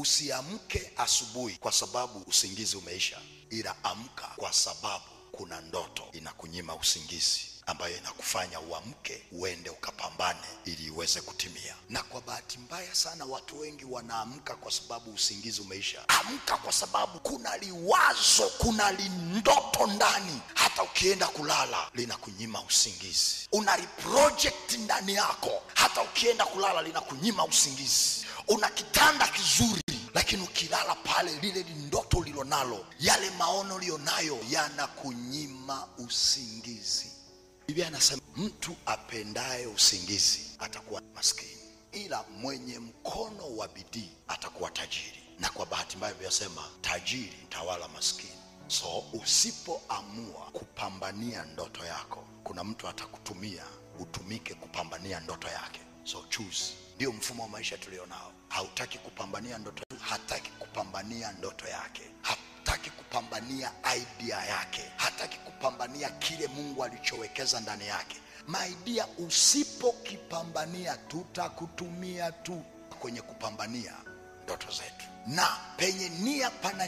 Usiamke asubuhi kwa sababu usingizi umeisha, ila amka kwa sababu kuna ndoto inakunyima usingizi ambayo inakufanya uamke uende ukapambane ili iweze kutimia. Na kwa bahati mbaya sana watu wengi wanaamka kwa sababu usingizi umeisha. Amka kwa sababu kuna liwazo, kuna lindoto ndani, hata ukienda kulala linakunyima usingizi. Una project ndani yako, hata ukienda kulala linakunyima usingizi. Una kitanda kizuri, lakini ukilala pale lile ndoto ulilonalo, yale maono ulionayo yanakunyima usingizi. Biblia inasema mtu apendaye usingizi atakuwa maskini, ila mwenye mkono wa bidii atakuwa tajiri. Na kwa bahati mbaya Biblia inasema tajiri tawala maskini. So usipoamua kupambania ndoto yako, kuna mtu atakutumia utumike kupambania ndoto yake. So choose. Ndio mfumo wa maisha tulionao. Hautaki kupambania ndoto, hataki kupambania ndoto yake, hataki kupambania idea yake, hataki kupambania kile Mungu alichowekeza ndani yake. Idea usipokipambania, tutakutumia tu kwenye kupambania ndoto zetu. Na penye nia pana